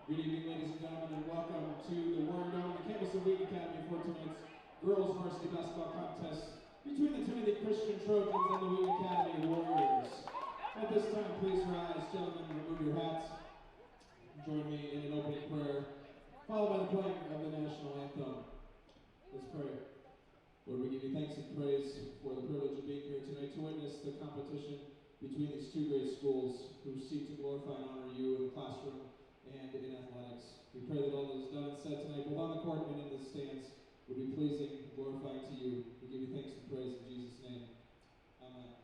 Good evening, ladies and gentlemen, and welcome to the Warrior Dome on the campus of Wheaton Academy for tonight's girls varsity basketball contest between the Timothy Christian Trojans and the Wheaton Academy Warriors. At this time, please rise, gentlemen, remove your hats. Join me in an opening prayer, followed by the playing of the national anthem. Let's pray. Lord, we give you thanks and praise for the privilege of being here tonight to witness the competition between these two great schools who seek to glorify and honor you in the classroom and in athletics. We pray that all that is done and said tonight, both on the court and in the stands, would be pleasing and glorifying to you. We give you thanks and praise in Jesus' name. Amen.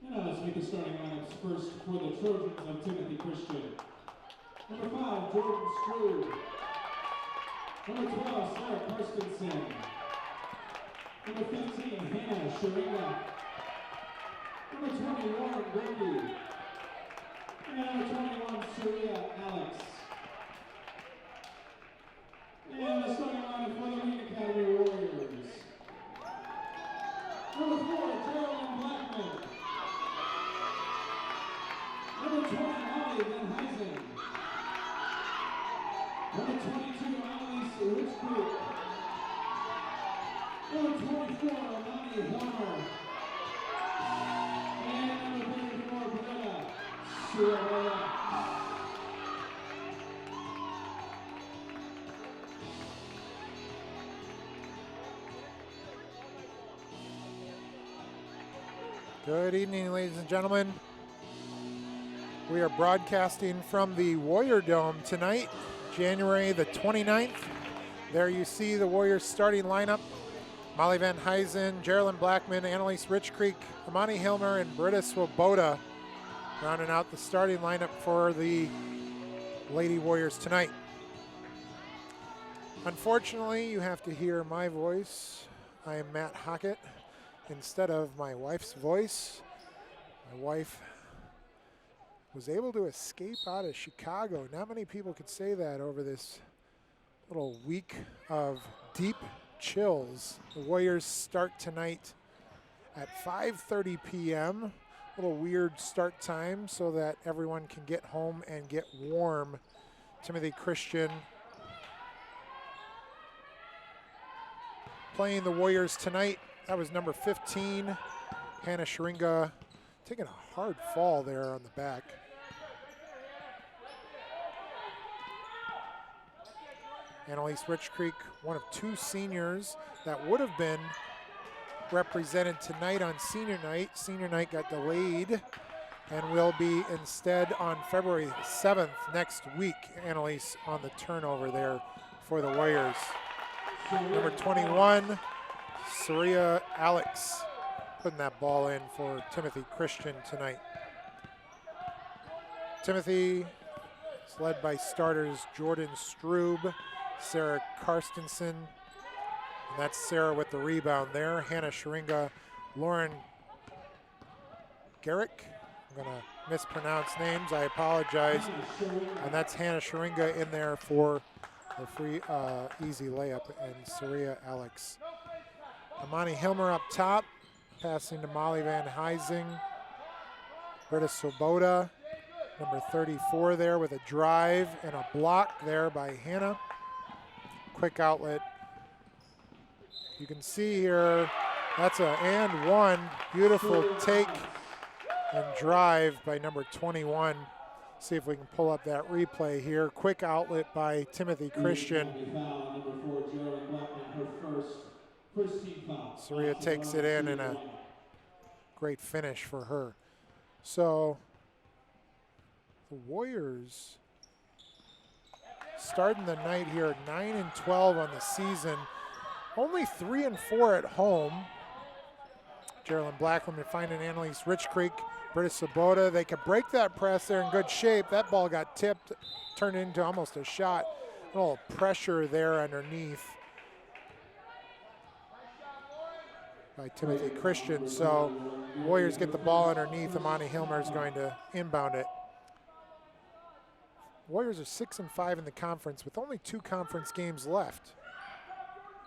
Now let's make the starting lineups first for the Trojans of Timothy Christian. Number 5, Jordan Strube. Number 12, Sarah Karstensen. Number 15, Hannah Sharinga. Number 20, Lauren Brady. And number 21, Surya Alex. And the starting lineup for the Wheaton Academy Warriors. Number 4, Geraldine Blackman. Number 20, Molly Van Heisen. Number 22, Annalise Richbrook. Number 24, Amani Hilmer. And number 34, Brianna Suarez. Good evening, ladies and gentlemen. We are broadcasting from the Warrior Dome tonight, January the 29th. There you see the Warriors starting lineup. Molly Van Heisen, Geraldine Blackman, Annalise Richcreek, Amani Hilmer, and Britta Swoboda rounding out the starting lineup for the Lady Warriors tonight. Unfortunately, you have to hear my voice. I am Matt Hockett instead of my wife's voice. My wife was able to escape out of Chicago. Not many people could say that over this little week of deep chills. The Warriors start tonight at 5:30 p.m. A little weird start time so that everyone can get home and get warm. Timothy Christian playing the Warriors tonight. That was number 15, Hannah Sharinga, taking a hard fall there on the back. Annalise Richcreek, one of two seniors that would have been represented tonight on senior night. Senior night got delayed and will be instead on February 7th next week. Annalise on the turnover there for the Warriors. Number 21, Surya Alex, putting that ball in for Timothy Christian tonight. Timothy is led by starters Jordan Strube, Sarah Karstensen, and that's Sarah with the rebound there. Hannah Sharinga, Lauren Garrick. I'm going to mispronounce names, I apologize. And that's Hannah Sharinga in there for the free easy layup, and Surya Alex. Amani Hilmer up top, passing to Molly Van Heisen. Britta Swoboda, number 34 there with a drive and a block there by Hannah. Quick outlet. You can see here, that's a and one. Beautiful take and drive by number 21. See if we can pull up that replay here. Quick outlet by Timothy Christian. Saria takes it in and a great finish for her. So the Warriors starting the night here at 9-12 on the season. Only 3-4 at home. Geraldine Blackman finding Annalise Rich Creek. Britta Swoboda, they could break that press. They're in good shape. That ball got tipped, turned into almost a shot. A little pressure there underneath by Timothy Christian. So Warriors get the ball underneath. Amani Hilmer is going to inbound it. Warriors are 6-5 in the conference with only 2 conference games left.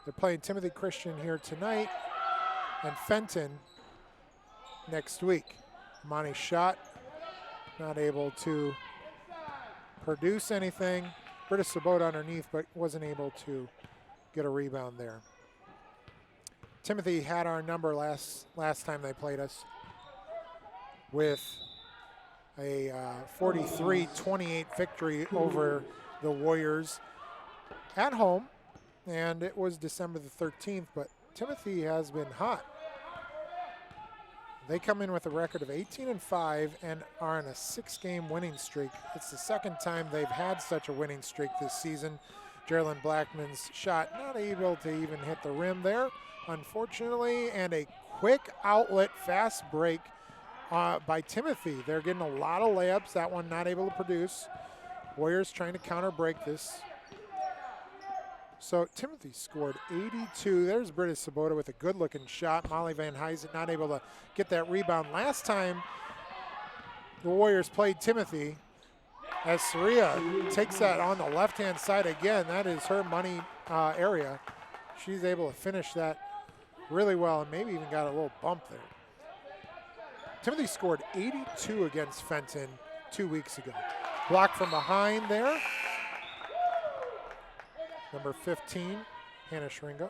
They're playing Timothy Christian here tonight and Fenton next week. Amani shot, not able to produce anything. Britta Swoboda underneath, but wasn't able to get a rebound there. Timothy had our number last time they played us with a 43-28 victory over the Warriors at home, and it was December the 13th, but Timothy has been hot. They come in with a record of 18-5 and are on a 6-game winning streak. It's the second time they've had such a winning streak this season. Geraldine Blackman's shot not able to even hit the rim there, unfortunately, and a quick outlet fast break by Timothy. They're getting a lot of layups. That one not able to produce. Warriors trying to counter break this. So Timothy scored 82. There's Britta Swoboda with a good-looking shot. Molly Van Huysen not able to get that rebound. Last time the Warriors played Timothy, as Saria takes that on the left-hand side again, that is her money area. She's able to finish that really well and maybe even got a little bump there. Timothy scored 82 against Fenton 2 weeks ago. Blocked from behind there. Number 15, Hannah Schringa.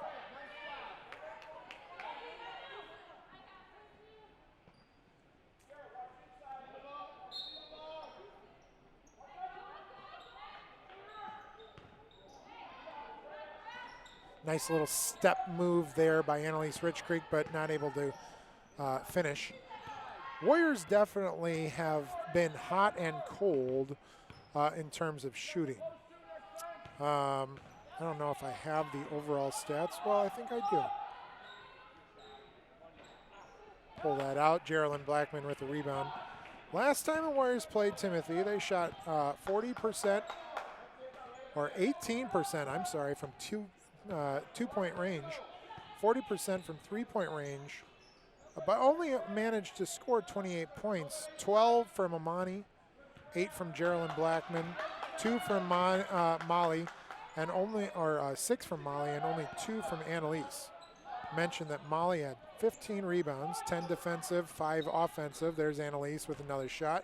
Nice little step move there by Annalise Rich Creek, but not able to finish. Warriors definitely have been hot and cold in terms of shooting. I don't know if I have the overall stats. Well, I think I do. Pull that out. Geraldine Blackman with the rebound. Last time the Warriors played Timothy, they shot 40% or 18%, I'm sorry, from two-point range. 40% from three-point range, but only managed to score 28 points. 12 from Amani, 8 from Geraldine Blackman, 2 from Molly, and only, or 6 from Molly, and only 2 from Annalise. Mentioned that Molly had 15 rebounds, 10 defensive, 5 offensive. There's Annalise with another shot.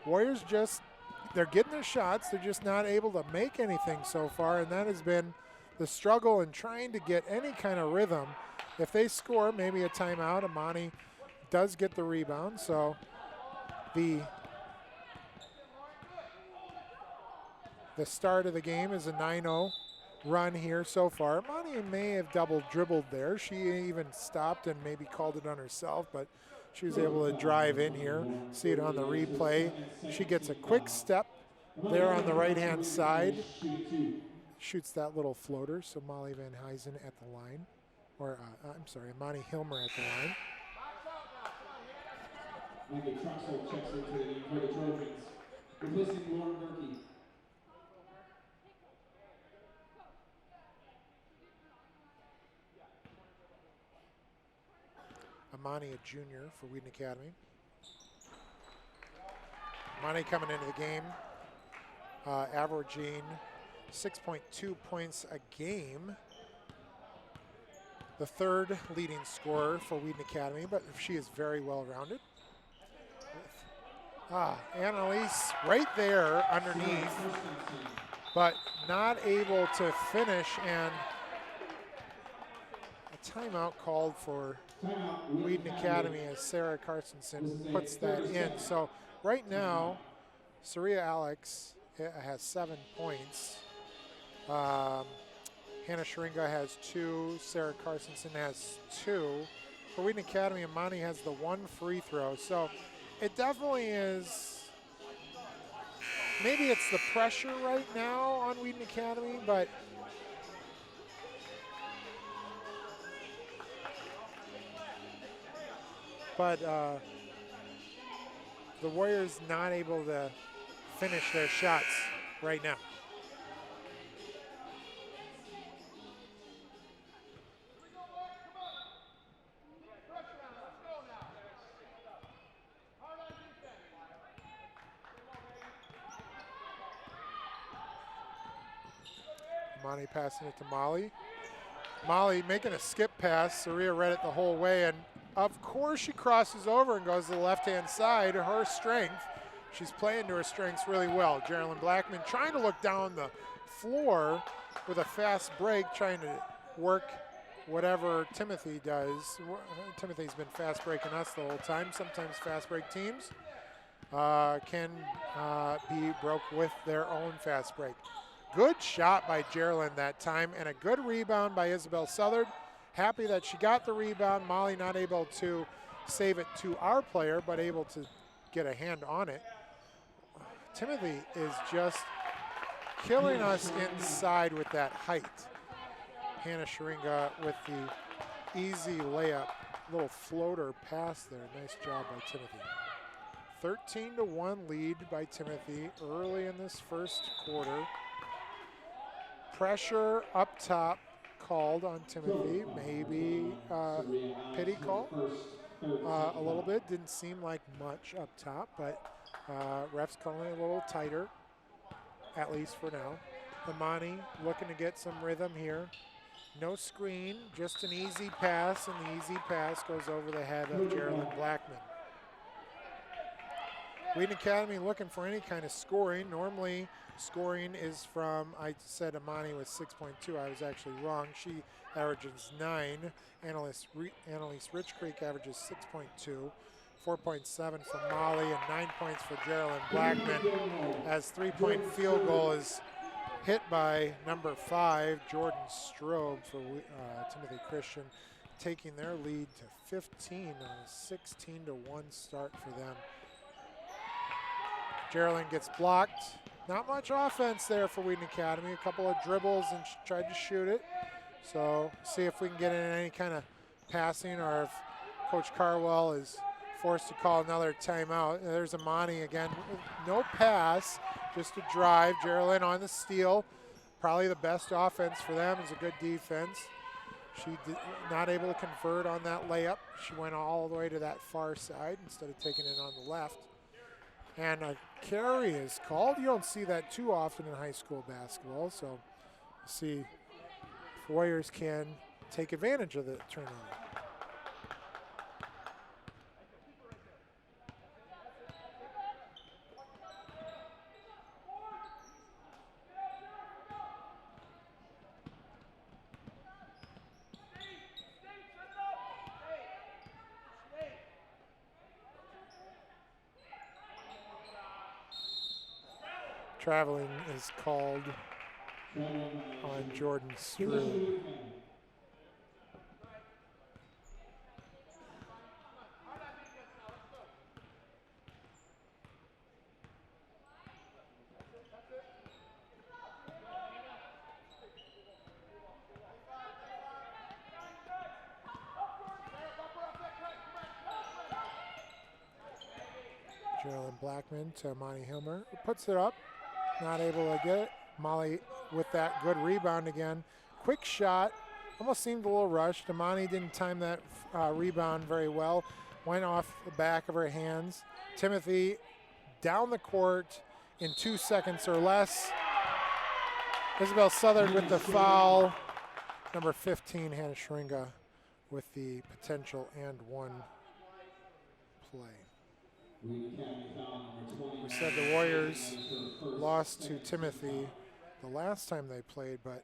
Warriors just, they're getting their shots. They're just not able to make anything so far, and that has been the struggle in trying to get any kind of rhythm. If they score, maybe a timeout. Amani does get the rebound, so the start of the game is a 9-0 run here so far. Amani may have double dribbled there. She even stopped and maybe called it on herself, but she was able to drive in here. See it on the replay. She gets a quick step there on the right-hand side. Shoots that little floater, so Molly Van Huysen at the line. Or, I'm sorry, Amani Hilmer at the line. Lincoln Truxell checks into the game for the Trojans, replacing Lauren Berkey. Amani, a junior for Wheaton Academy. Amani coming into the game, averaging 6.2 points a game. The third leading scorer for Wheaton Academy, but she is very well rounded. Annalise right there underneath, but not able to finish, and a timeout called for Wheaton Academy as Sarah Carstensen puts that in. So right now, Saria Alex has 7 points. Hannah Shringa has 2. Sarah Carstensen has 2. For Wheaton Academy, Amani has the 1 free throw. So it definitely is, maybe it's the pressure right now on Wheaton Academy, but the Warriors not able to finish their shots right now. Monty passing it to Molly. Molly making a skip pass. Saria read it the whole way, and of course she crosses over and goes to the left-hand side. Her strength, she's playing to her strengths really well. Geraldine Blackman trying to look down the floor with a fast break, trying to work whatever Timothy does. Timothy's been fast breaking us the whole time. Sometimes fast break teams can be broke with their own fast break. Good shot by Geraldine that time, and a good rebound by Isabel Southard. Happy that she got the rebound. Molly not able to save it to our player, but able to get a hand on it. Timothy is just killing us inside with that height. Hannah Shringa with the easy layup, little floater pass there. Nice job by Timothy. 13-1 lead by Timothy early in this first quarter. Pressure up top called on Timothy. Maybe pity call a little bit. Didn't seem like much up top, but refs calling it a little tighter, at least for now. Amani looking to get some rhythm here. No screen, just an easy pass, and the easy pass goes over the head of Geraldine Blackman. Wheaton Academy looking for any kind of scoring. Normally scoring is from, I said Amani was 6.2. I was actually wrong. She averages 9. Annalise Rich Creek averages 6.2. 4.7 for Molly and 9 points for Geraldine Blackman, as 3-point field goal is hit by number 5, Jordan Strobe, for Timothy Christian, taking their lead to 15 on a 16-1 start for them. Geraldine gets blocked. Not much offense there for Wheaton Academy. A couple of dribbles and tried to shoot it. So see if we can get in any kind of passing, or if Coach Carwell is forced to call another timeout. There's Amani again. No pass, just a drive. Geraldine on the steal. Probably the best offense for them is a good defense. She did not able to convert on that layup. She went all the way to that far side instead of taking it on the left. And a carry is called. You don't see that too often in high school basketball, so we'll see if Warriors can take advantage of the turnover. Traveling is called on Jordan Strobe. Geraldine Blackman to Monty Hilmer, puts it up. Not able to get it. Molly with that good rebound again. Quick shot, almost seemed a little rushed. Amani didn't time that rebound very well. Went off the back of her hands. Timothy down the court in 2 seconds or less. Isabel Southard with the foul. Number 15, Hannah Shringa with the potential and 1 play. Wheaton Academy foul number 20. We said the Warriors lost to Timothy the last time they played, but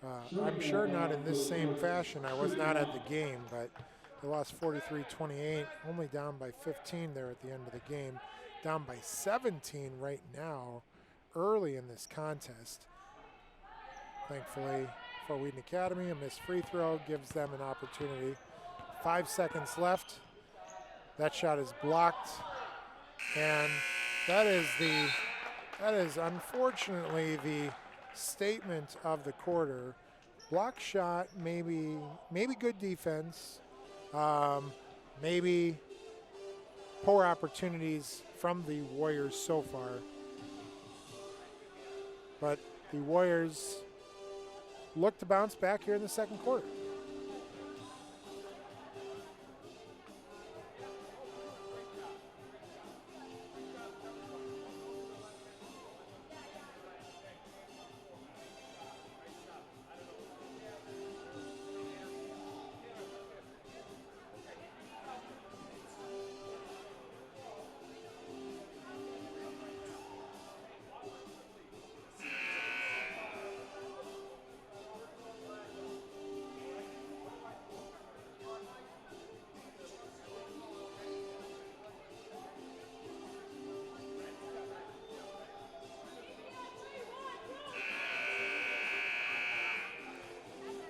I'm sure not in this same fashion. I was not at the game, but they lost 43-28, only down by 15 there at the end of the game, down by 17 right now, early in this contest. Thankfully for Wheaton Academy, a missed free throw gives them an opportunity. 5 seconds left. That shot is blocked, and that is unfortunately the statement of the quarter. Block shot, maybe good defense, maybe poor opportunities from the Warriors so far. But the Warriors look to bounce back here in the second quarter.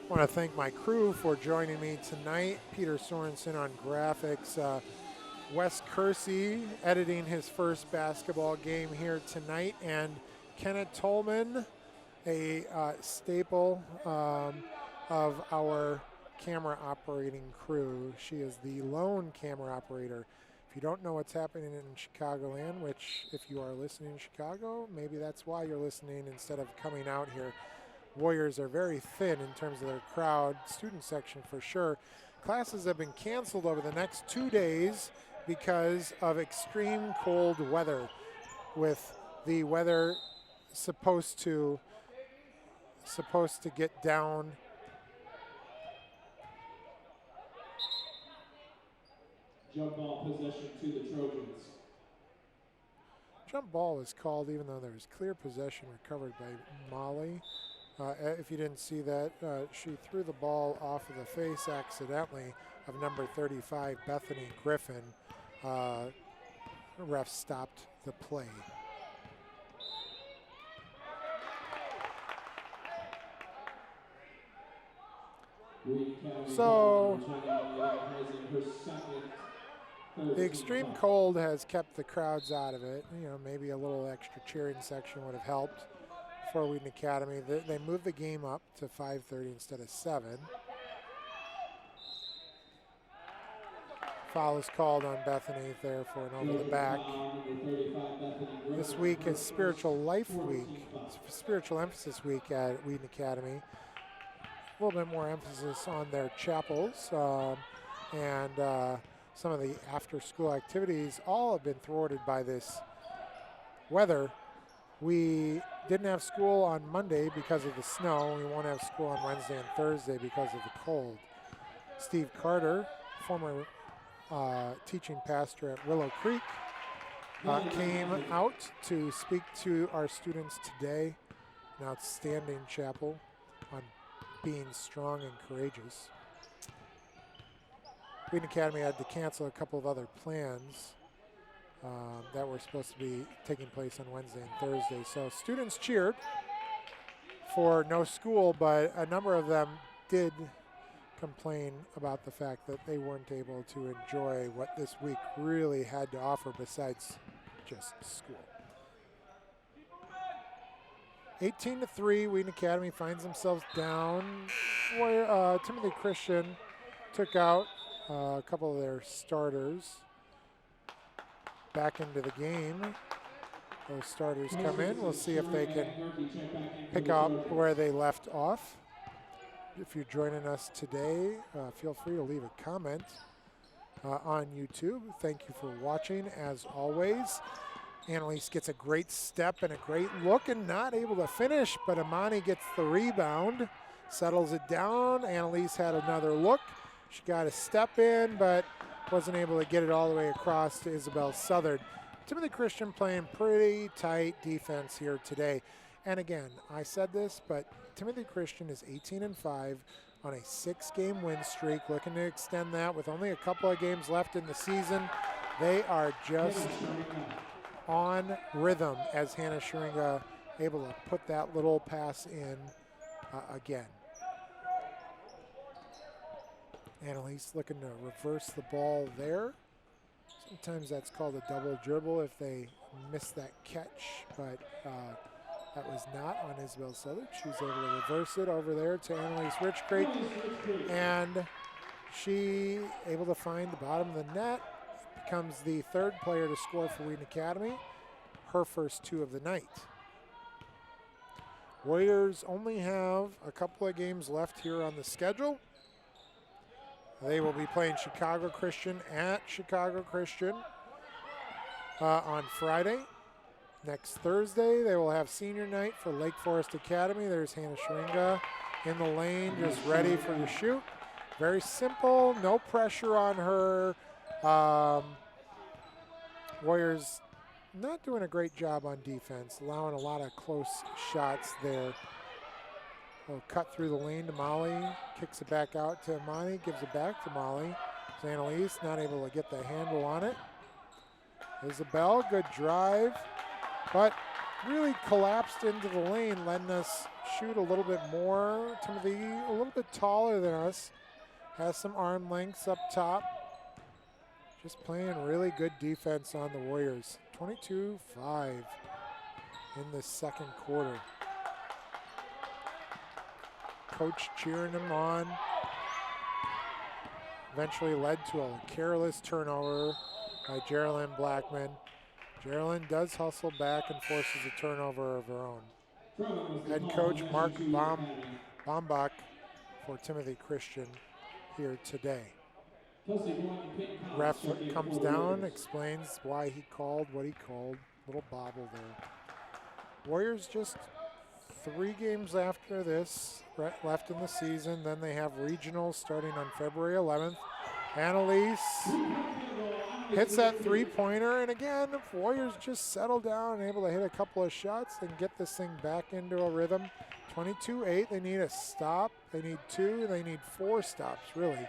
I want to thank my crew for joining me tonight. Peter Sorensen on graphics, Wes Kersey editing his first basketball game here tonight, and Kenneth Tolman, a staple of our camera operating crew. She is the lone camera operator. If you don't know what's happening in Chicagoland, which if you are listening in Chicago, maybe that's why you're listening instead of coming out here. Warriors are very thin in terms of their crowd, student section for sure. Classes have been canceled over the next 2 days because of extreme cold weather, with the weather supposed to get down. Jump ball possession to the Trojans. Jump ball was called even though there was clear possession recovered by Molly. If you didn't see that, she threw the ball off of the face accidentally of number 35, Bethany Griffin. Ref stopped the play. So the extreme cold has kept the crowds out of it. You know, maybe a little extra cheering section would have helped for Wheaton Academy. They moved the game up to 5:30 instead of 7. Foul is called on Bethany there for an over the back. This week is Spiritual Life Week, Spiritual Emphasis Week at Wheaton Academy. A little bit more emphasis on their chapels and some of the after-school activities all have been thwarted by this weather. We didn't have school on Monday because of the snow. We won't have school on Wednesday and Thursday because of the cold. Steve Carter, former teaching pastor at Willow Creek, came out to speak to our students today. An outstanding chapel on being strong and courageous. Wheaton Academy had to cancel a couple of other plans that were supposed to be taking place on Wednesday and Thursday. So students cheered for no school, but a number of them did complain about the fact that they weren't able to enjoy what this week really had to offer besides just school. 18-3, Wheaton Academy finds themselves down. Where Timothy Christian took out a couple of their starters back into the game. Those starters come in. We'll see if they can pick up where they left off. If you're joining us today, feel free to leave a comment on YouTube. Thank you for watching, as always. Annalise gets a great step and a great look and not able to finish, but Amani gets the rebound, settles it down. Annalise had another look. She got a step in, but wasn't able to get it all the way across to Isabel Southard. Timothy Christian playing pretty tight defense here today. And again, I said this, but Timothy Christian is 18-5 on a 6-game win streak, looking to extend that with only a couple of games left in the season. They are just on rhythm as Hannah Scheringa able to put that little pass in again. Annalise looking to reverse the ball there. Sometimes that's called a double dribble if they miss that catch, but that was not on Isabel Southard. She was able to reverse it over there to Annalise Richcreek, and she able to find the bottom of the net. Becomes the 3rd player to score for Wheaton Academy, her first 2 of the night. Warriors only have a couple of games left here on the schedule. They will be playing Chicago Christian at Chicago Christian on Friday. Next Thursday, they will have senior night for Lake Forest Academy. There's Hannah Scheringa in the lane, just ready for the shoot. Very simple, no pressure on her. Warriors not doing a great job on defense, allowing a lot of close shots there. Will cut through the lane to Molly, kicks it back out to Imani, gives it back to Molly. Annalise not able to get the handle on it. Isabel, good drive, but really collapsed into the lane, letting us shoot a little bit more. Timothy, a little bit taller than us, has some arm lengths up top. Just playing really good defense on the Warriors. 22-5 in the 2nd quarter. Coach cheering them on. Eventually led to a careless turnover by Geraldine Blackman. Geraldine does hustle back and forces a turnover of her own. Head coach Mark Bombach for Timothy Christian here today. Ref comes down, explains why he called what he called. Little bobble there. Warriors just 3 games after this left in the season. Then they have regionals starting on February 11th. Annalise hits that 3-pointer, and again, the Warriors just settle down and able to hit a couple of shots and get this thing back into a rhythm. 22-8, they need a stop. They need 2, they need 4 stops, really.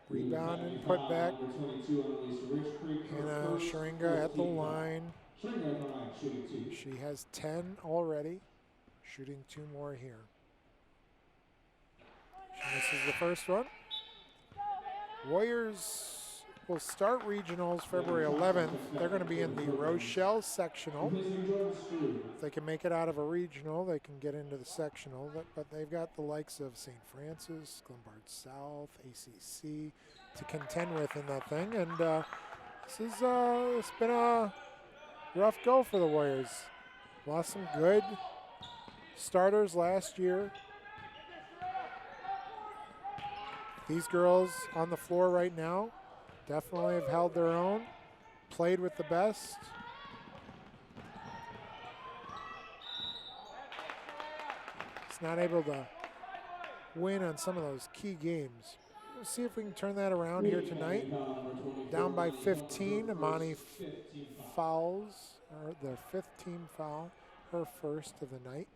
Rebound and put back. Hannah Scheringa at the line. She has 10 already, shooting 2 more here. She misses the first one. Warriors will start regionals February 11th. They're going to be in the Rochelle sectional. If they can make it out of a regional, they can get into the sectional. But they've got the likes of St. Francis, Glenbard South, ACC to contend with in that thing. And it's been a rough go for the Warriors. Lost some good starters last year. These girls on the floor right now definitely have held their own, played with the best. It's not able to win on some of those key games. We'll see if we can turn that around here tonight. Down by 15, Imani fouls, or their 5th team foul, her first of the night.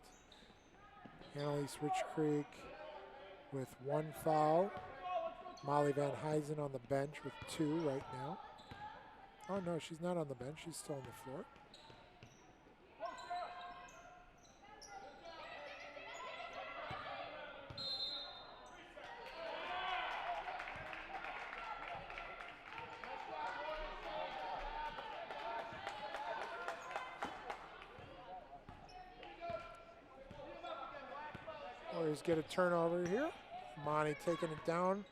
Annalise Richcreek with 1 foul. Molly Van Huysen on the bench with 2 right now. Oh no, she's not on the bench, she's still on the floor. Warriors get a turnover here. Monty taking it down.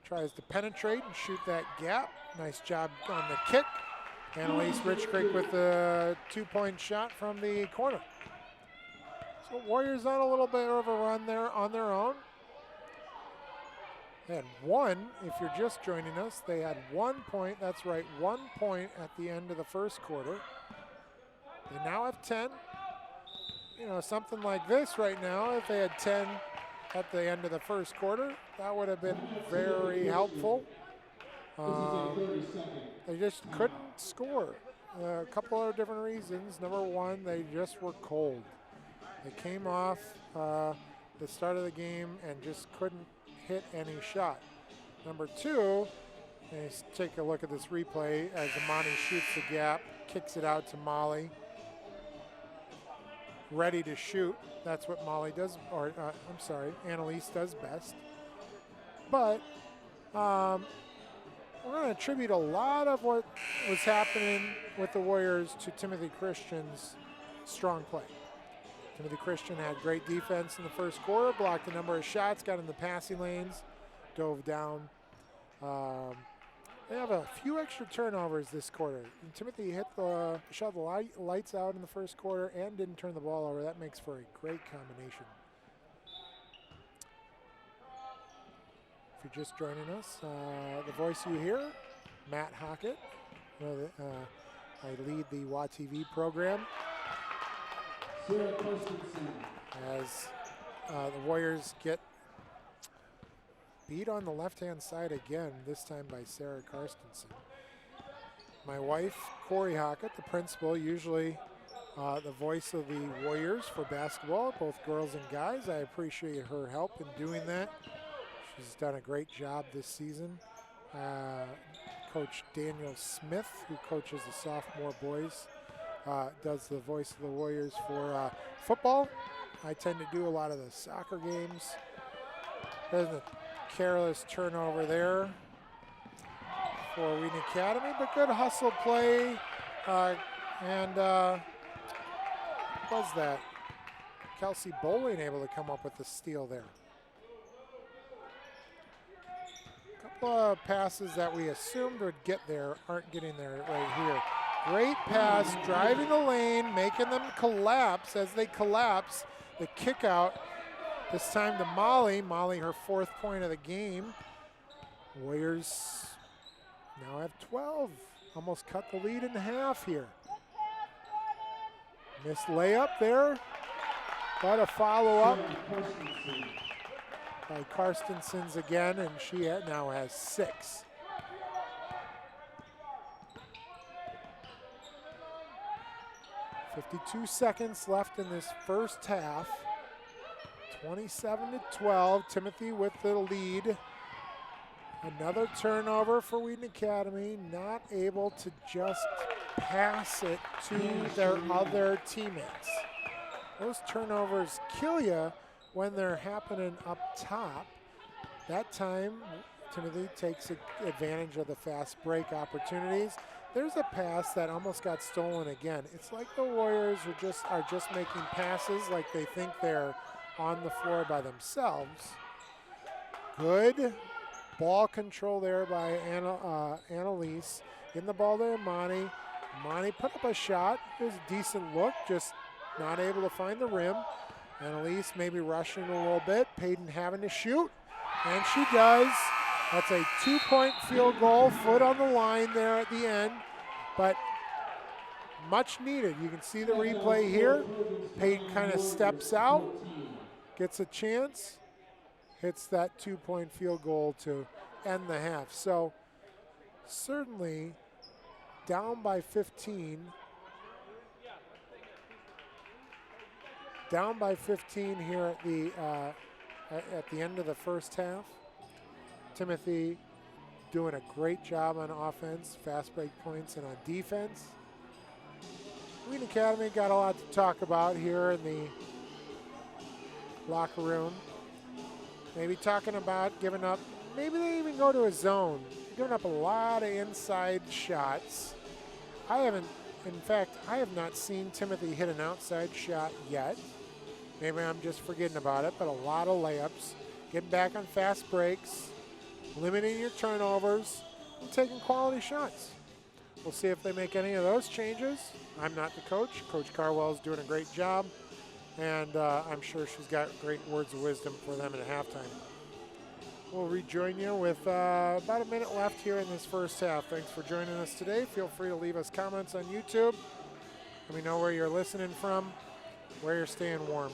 Tries to penetrate and shoot that gap. Nice job on the kick. Annalise Richcreek with the 2-point shot from the corner. So Warriors on a little bit of a run there on their own. They had 1, if you're just joining us, they had 1 point, that's right, 1 point at the end of the first quarter. They now have 10. You know, something like this right now, if they had 10 at the end of the first quarter, that would have been very helpful. They just couldn't score. A couple of different reasons. Number one, they just were cold. They came off the start of the game and just couldn't hit any shot. Number two, let's take a look at this replay as Amani shoots the gap, kicks it out to Molly. Ready to shoot. That's what Molly does, or I'm sorry, Annalise does best. But we're going to attribute a lot of what was happening with the Warriors to Timothy Christian's strong play. Timothy Christian had great defense in the first quarter, blocked a number of shots, got in the passing lanes, dove down. They have a few extra turnovers this quarter. And Timothy shot the lights out in the first quarter and didn't turn the ball over. That makes for a great combination. If you're just joining us, the voice you hear, Matt Hockett. I lead the WATV program. As the Warriors get beat on the left-hand side again, this time by Sarah Karstensen. My wife, Corey Hockett, the principal, usually the voice of the Warriors for basketball, both girls and guys. I appreciate her help in doing that. She's done a great job this season. Coach Daniel Smith, who coaches the sophomore boys, does the voice of the Warriors for football. I tend to do a lot of the soccer games. There's a careless turnover there for Wheaton Academy, but good hustle play. And was that Kelsey Bowling able to come up with the steal there? A couple of passes that we assumed would get there aren't getting there right here. Great pass, driving the lane, making them collapse. As they collapse, the kick out, this time to Molly. Molly, her 4th point of the game. Warriors now have 12. Almost cut the lead in half here. Missed layup there, but a follow-up by Karstensens again, and she now has 6. .52 seconds left in this first half. 27-12, Timothy with the lead. Another turnover for Wheaton Academy, not able to just pass it to their other teammates. Those turnovers kill you when they're happening up top. That time, Timothy takes advantage of the fast break opportunities. There's a pass that almost got stolen again. It's like the Warriors are just making passes like they think they're on the floor by themselves. Good ball control there by Annalise. In the ball to Imani. Imani put up a shot. It was a decent look, just not able to find the rim. Annalise maybe rushing a little bit. Payton having to shoot, and she does. That's a 2-point field goal, foot on the line there at the end, but much needed. You can see the replay here. Payton kind of steps out, gets a chance, hits that 2-point field goal to end the half. So certainly down by 15. Down by 15 here at the end of the first half. Timothy doing a great job on offense, fast break points, and on defense. Wheaton Academy got a lot to talk about here in the locker room. Maybe talking about giving up, maybe they even go to a zone. Giving up a lot of inside shots. I have not seen Timothy hit an outside shot yet. Maybe I'm just forgetting about it, but a lot of layups. Getting back on fast breaks, limiting your turnovers, and taking quality shots. We'll see if they make any of those changes. I'm not the coach. Coach Carwell's doing a great job, and I'm sure she's got great words of wisdom for them at halftime. We'll rejoin you with about a minute left here in this first half. Thanks for joining us today. Feel free to leave us comments on YouTube. Let me know where you're listening from, where you're staying warm.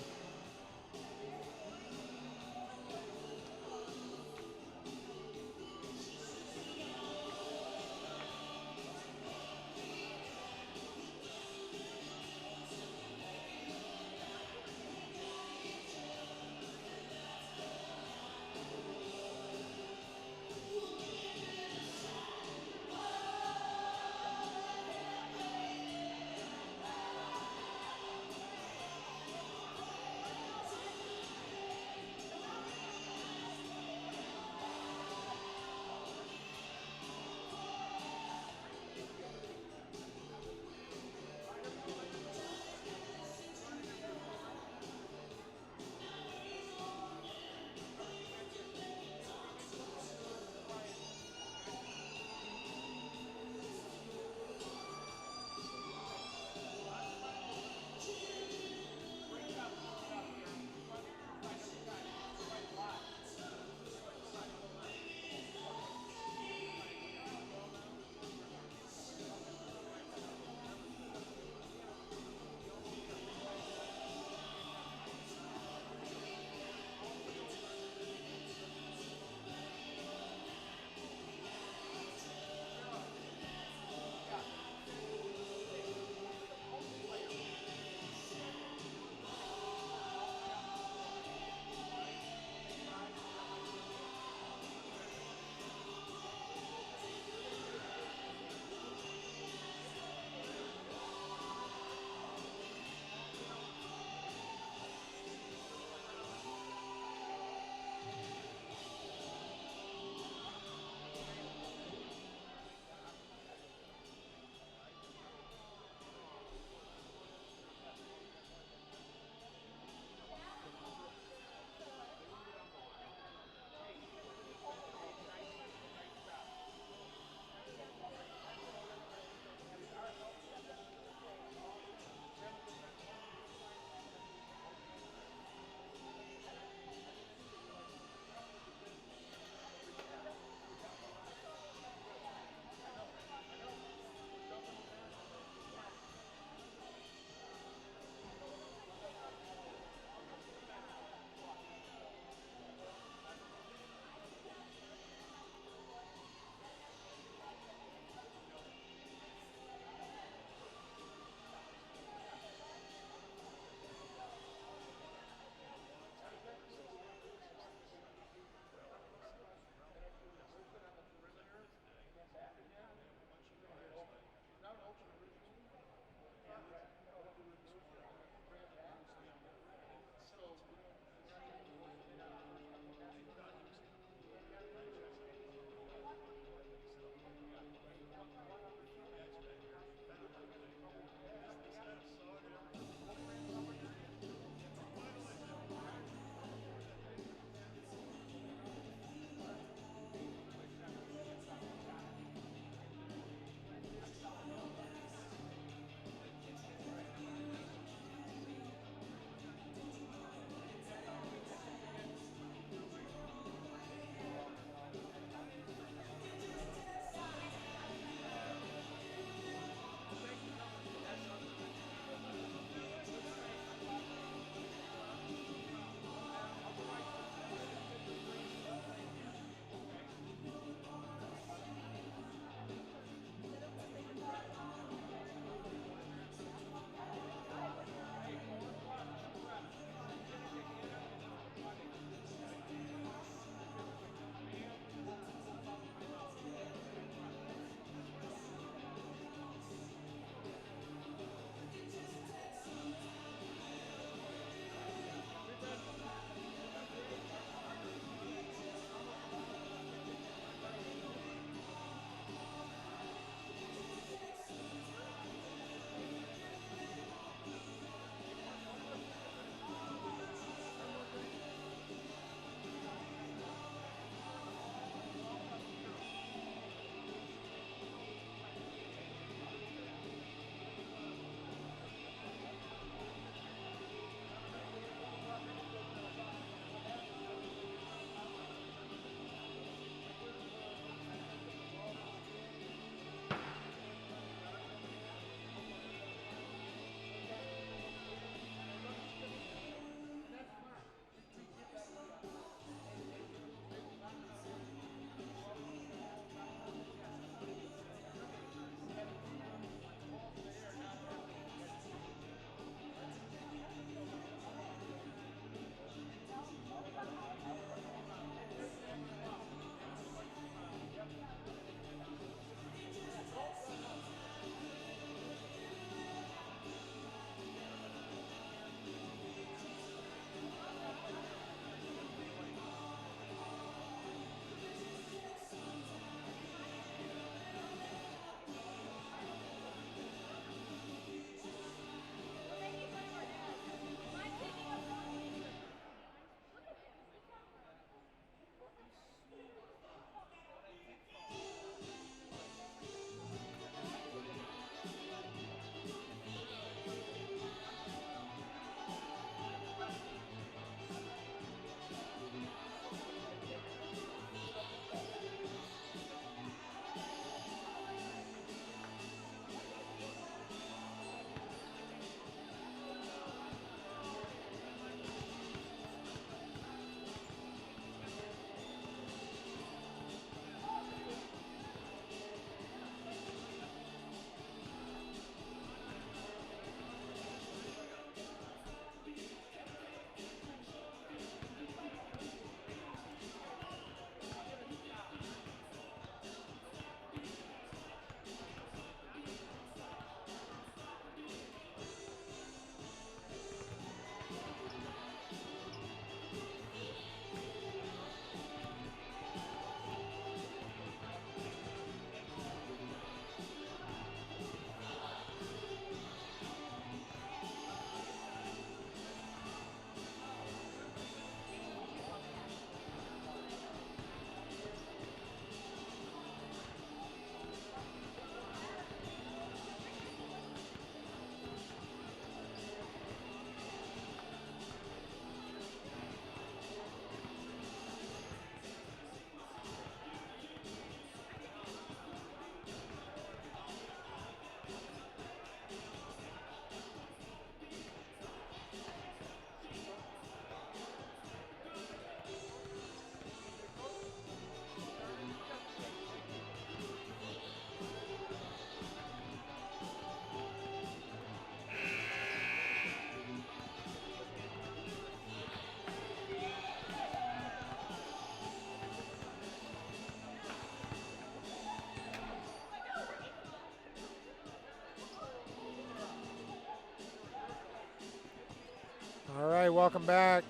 All right, welcome back.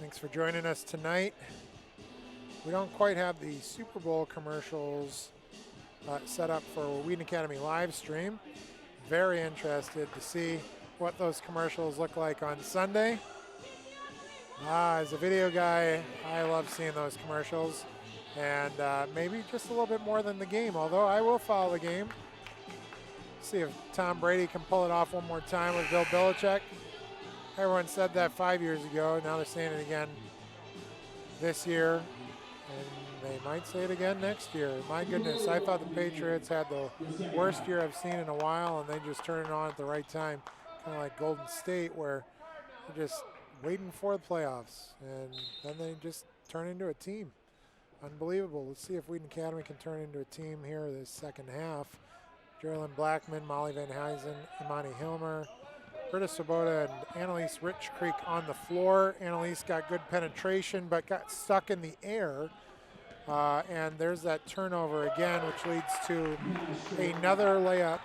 Thanks for joining us tonight. We don't quite have the Super Bowl commercials set up for Wheaton Academy live stream. Very interested to see what those commercials look like on Sunday. As a video guy, I love seeing those commercials, and maybe just a little bit more than the game, although I will follow the game. See if Tom Brady can pull it off one more time with Bill Belichick. Everyone said that 5 years ago. Now they're saying it again this year, and they might say it again next year. My goodness, I thought the Patriots had the worst year I've seen in a while, and they just turned it on at the right time, kind of like Golden State, where they're just waiting for the playoffs, and then they just turn into a team. Unbelievable. Let's see if Wheaton Academy can turn into a team here this second half. Geraldine Blackman, Molly Van Huysen, Imani Hilmer, Britta Swoboda, and Annalise Rich Creek on the floor. Annalise got good penetration, but got stuck in the air. And there's that turnover again, which leads to another layup.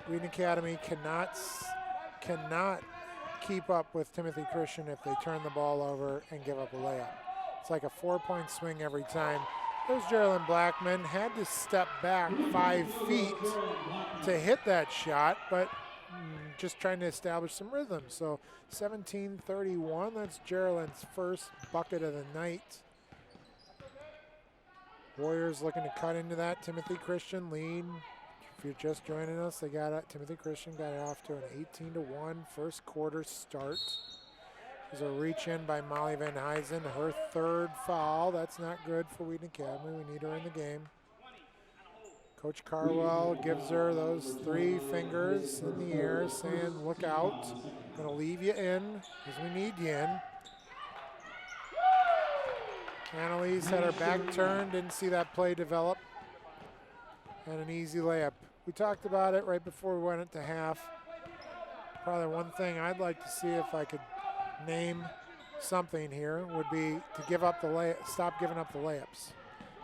Wheaton Academy cannot keep up with Timothy Christian if they turn the ball over and give up a layup. It's like a 4-point swing every time. There's Geraldine Blackman, had to step back 5 feet to hit that shot, but just trying to establish some rhythm. So 17-31, that's Geraldine's first bucket of the night. Warriors looking to cut into that Timothy Christian lead. If you're just joining us, they got it. Timothy Christian got it off to an 18-1 first quarter start. There's a reach in by Molly Van Huysen, her third foul. That's not good for Wheaton Academy. We need her in the game. Coach Carwell gives her those 3 fingers in the air, saying, look out. Gonna leave you in, because we need you in. Annalise had her back turned, didn't see that play develop. And an easy layup. We talked about it right before we went into half. Probably one thing I'd like to see if I could name something here would be to give up the stop giving up the layups.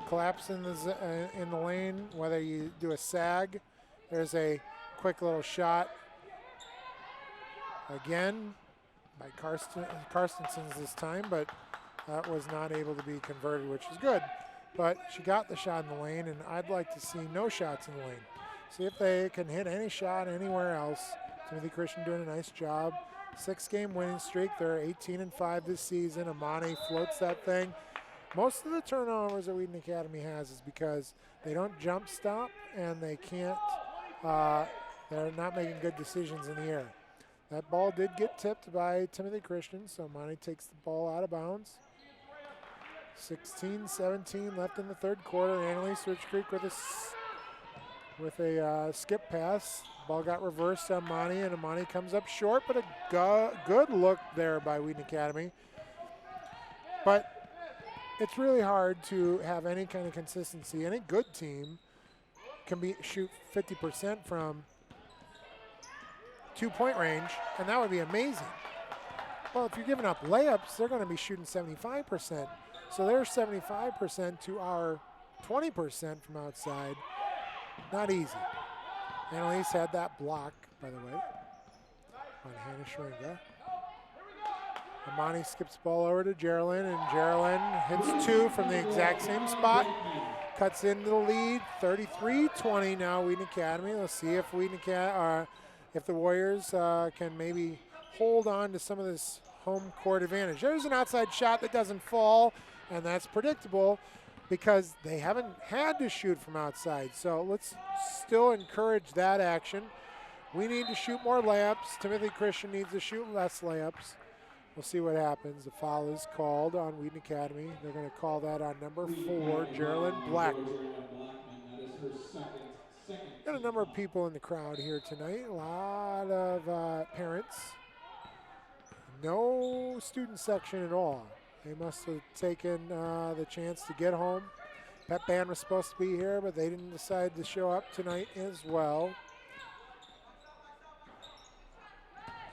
Collapse in the lane, whether you do a sag. There's a quick little shot. Again, by Karstenson's this time, but that was not able to be converted, which is good. But she got the shot in the lane, and I'd like to see no shots in the lane. See if they can hit any shot anywhere else. Timothy Christian doing a nice job. 6-game winning streak. They're 18-5 this season. Imani floats that thing. Most of the turnovers that Wheaton Academy has is because they don't jump stop and they can't, they're not making good decisions in the air. That ball did get tipped by Timothy Christian, so Imani takes the ball out of bounds. 16-17 left in the third quarter. Annalise Rich Creek with a skip pass. Ball got reversed on Imani, and Imani comes up short, but a good look there by Wheaton Academy. But it's really hard to have any kind of consistency. Any good team can shoot 50% from 2-point range, and that would be amazing. Well, if you're giving up layups, they're going to be shooting 75%. So they're 75% to our 20% from outside. Not easy. Annalise had that block, by the way, on Hannah Schringa. Imani skips the ball over to Geraldine, and Geraldine hits 2 from the exact same spot. Cuts into the lead, 33-20 now, Wheaton Academy. Let's see if if the Warriors can maybe hold on to some of this home court advantage. There's an outside shot that doesn't fall, and that's predictable because they haven't had to shoot from outside. So let's still encourage that action. We need to shoot more layups. Timothy Christian needs to shoot less layups. We'll see what happens. The foul is called on Wheaton Academy. They're going to call that on number 4, Geraldine Blackman. Got a number of people in the crowd here tonight. A lot of parents. No student section at all. They must have taken the chance to get home. Pep band was supposed to be here, but they didn't decide to show up tonight as well.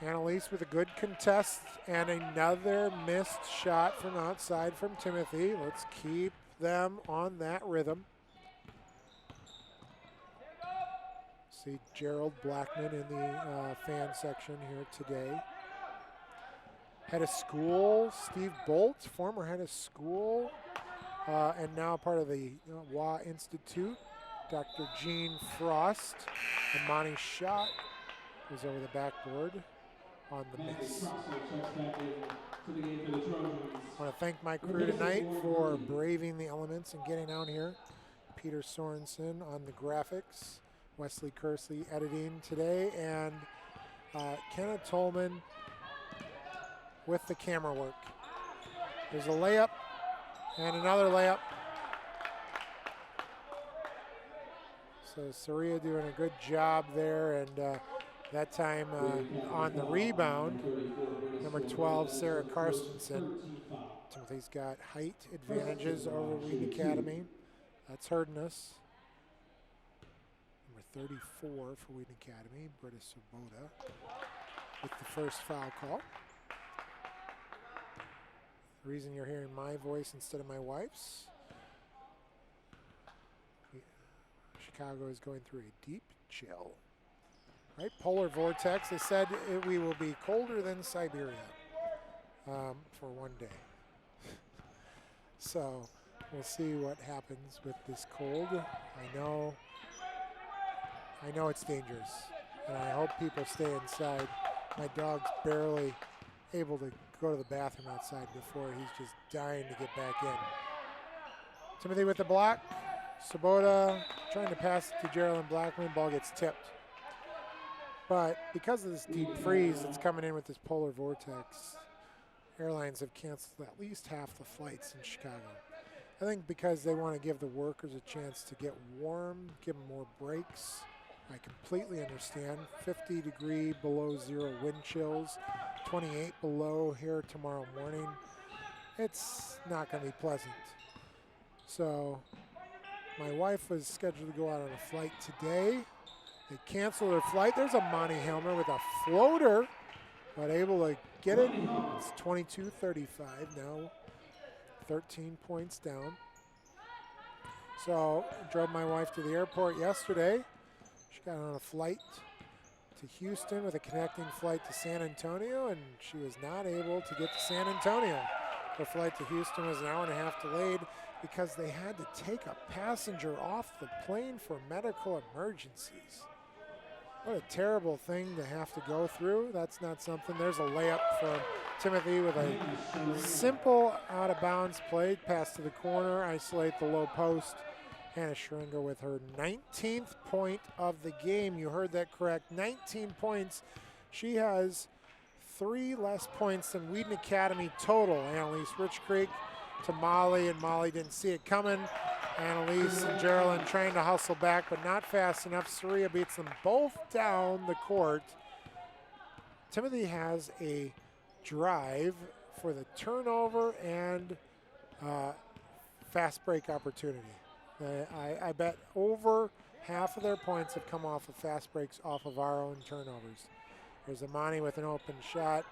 Annalise with a good contest and another missed shot from outside from Timothy. Let's keep them on that rhythm. See Gerald Blackman in the fan section here today. head of school, Steve Bolt, former head of school, and now part of the Wa Institute, Dr. Gene Frost. And Monty's shot was over the backboard on the miss. I want to thank my crew tonight for braving the elements and getting out here. Peter Sorensen on the graphics, Wesley Kersley editing today, and Kenna Tolman with the camera work. There's a layup and another layup. So Saria doing a good job there, and that time on the rebound, number 12, Sarah Karstensen. Timothy's got height advantages over Wheaton Academy. That's hurting us. Number 34 for Wheaton Academy, Britta Svoboda, with the first foul call. The reason you're hearing my voice instead of my wife's, Chicago is going through a deep chill. Right, polar vortex. They said we will be colder than Siberia for one day. So we'll see what happens with this cold. I know it's dangerous, and I hope people stay inside. My dog's barely able to go to the bathroom outside before he's just dying to get back in. Timothy with the block. Svoboda trying to pass it to Geraldine Blackman. Ball gets tipped. But because of this deep freeze that's coming in with this polar vortex, airlines have canceled at least half the flights in Chicago. I think because they want to give the workers a chance to get warm, give them more breaks. I completely understand. 50 degree below zero wind chills, 28 below here tomorrow morning. It's not going to be pleasant. So my wife was scheduled to go out on a flight today. They canceled her flight. There's a Monty Helmer with a floater, but able to get it. It's 22-35 now, 13 points down. So I drove my wife to the airport yesterday. She got on a flight to Houston with a connecting flight to San Antonio, and she was not able to get to San Antonio. Her flight to Houston was an hour and a half delayed because they had to take a passenger off the plane for medical emergencies. What a terrible thing to have to go through. That's not something. There's a layup from Timothy with a simple out-of-bounds play. Pass to the corner, isolate the low post. Hannah Schringer with her 19th point of the game. You heard that correct, 19 points. She has 3 less points than Wheaton Academy total. Annalise Rich Creek to Molly, and Molly didn't see it coming. Annalise and Geraldine trying to hustle back, but not fast enough. Saria beats them both down the court. Timothy has a drive for the turnover and fast break opportunity. I bet over half of their points have come off of fast breaks off of our own turnovers. There's Amani with an open shot.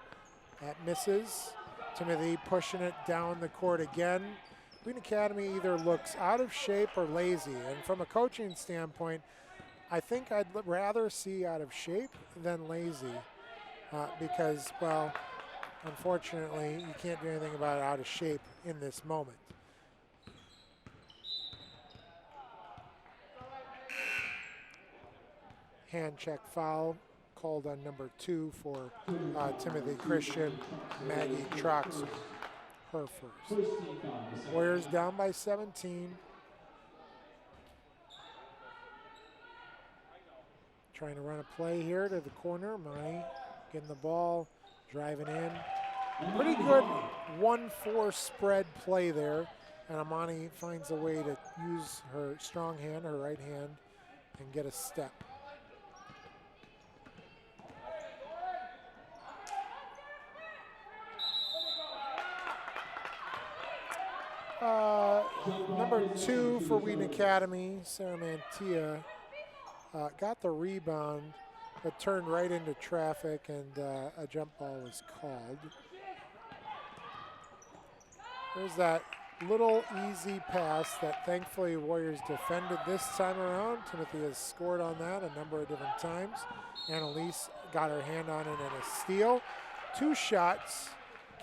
That misses. Timothy pushing it down the court again. Wheaton Academy either looks out of shape or lazy. And from a coaching standpoint, I think I'd rather see out of shape than lazy because, well, unfortunately, you can't do anything about out of shape in this moment. Hand check foul called on number 2 for Timothy Christian, Maggie Troxel. Her first. Warriors down by 17. Trying to run a play here to the corner. Monty getting the ball, driving in. Pretty good 1-4 spread play there. And Amani finds a way to use her strong hand, her right hand, and get a step. Number 2 for Wheaton Academy, Sarah Mantia, got the rebound, but turned right into traffic, and a jump ball was called. There's that little easy pass that thankfully Warriors defended this time around. Timothy has scored on that a number of different times. Annalise got her hand on it and a steal. 2 shots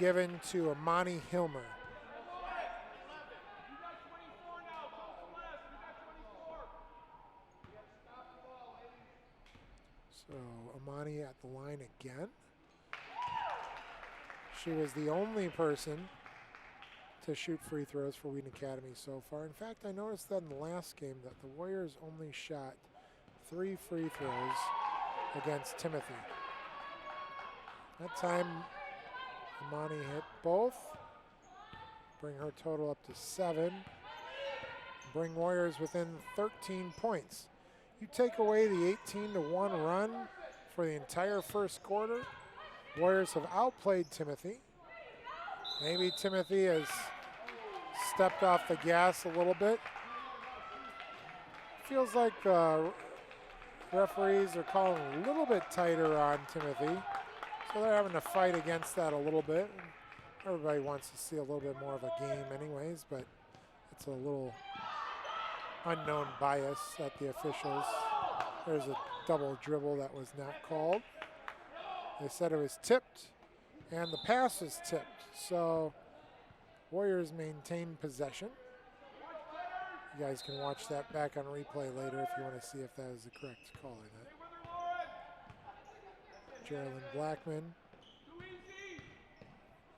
given to Amani Hilmer. So Amani at the line again. She was the only person to shoot free throws for Wheaton Academy so far. In fact, I noticed that in the last game that the Warriors only shot 3 free throws against Timothy. That time, Amani hit both, bring her total up to 7, bring Warriors within 13 points. You take away the 18-1 run for the entire first quarter, Warriors have outplayed Timothy. Maybe Timothy has stepped off the gas a little bit. Feels like referees are calling a little bit tighter on Timothy. So they're having to fight against that a little bit. Everybody wants to see a little bit more of a game anyways, but it's a little unknown bias at the officials. There's a double dribble that was not called. They said it was tipped, and the pass was tipped. So Warriors maintain possession. You guys can watch that back on replay later if you want to see if that is the correct call or not. Geraldine Blackman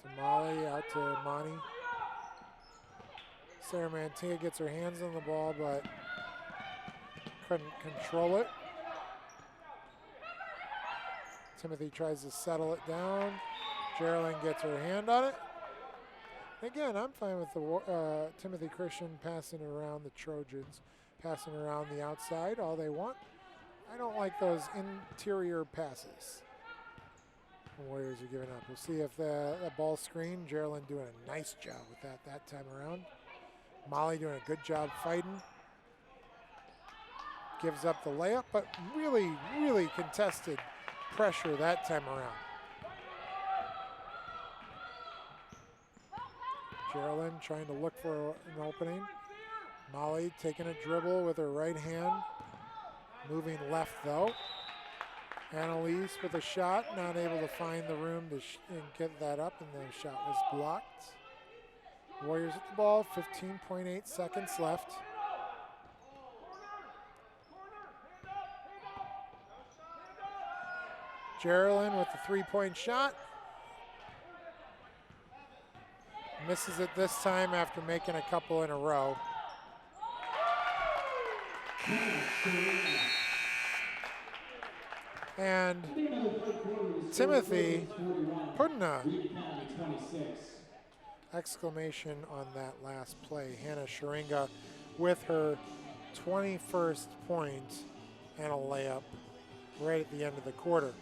to Molly, out to Monty. Sarah Mantia gets her hands on the ball, but couldn't control it. Timothy tries to settle it down. Geraldine gets her hand on it. Again, I'm fine with the Timothy Christian passing around the Trojans, passing around the outside all they want. I don't like those interior passes the Warriors are giving up. We'll see if the ball screen, Geraldine doing a nice job with that time around. Molly doing a good job fighting. Gives up the layup, but really, really contested pressure that time around. Geraldine trying to look for an opening. Molly taking a dribble with her right hand. Moving left though. Annalise with a shot, not able to find the room to get that up, and the shot was blocked. Warriors at the ball, 15.8 seconds left. Geraldine with the three-point shot. Misses it this time after making a couple in a row. And Timothy putting an exclamation on that last play. Hannah Sharinga with her 21st point and a layup right at the end of the quarter.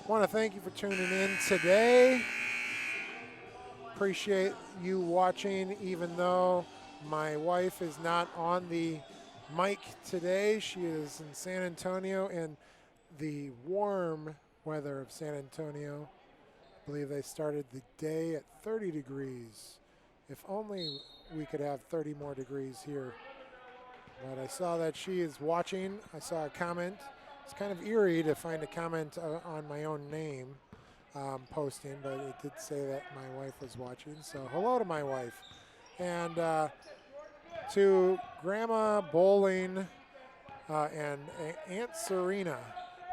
I want to thank you for tuning in today. Appreciate you watching, even though my wife is not on the mic today. She is in San Antonio in the warm weather of San Antonio. I believe they started the day at 30 degrees. If only we could have 30 more degrees here. But I saw that she is watching. I saw a comment. It's kind of eerie to find a comment on my own name posting, but it did say that my wife was watching. So hello to my wife. And to Grandma Bowling and Aunt Serena,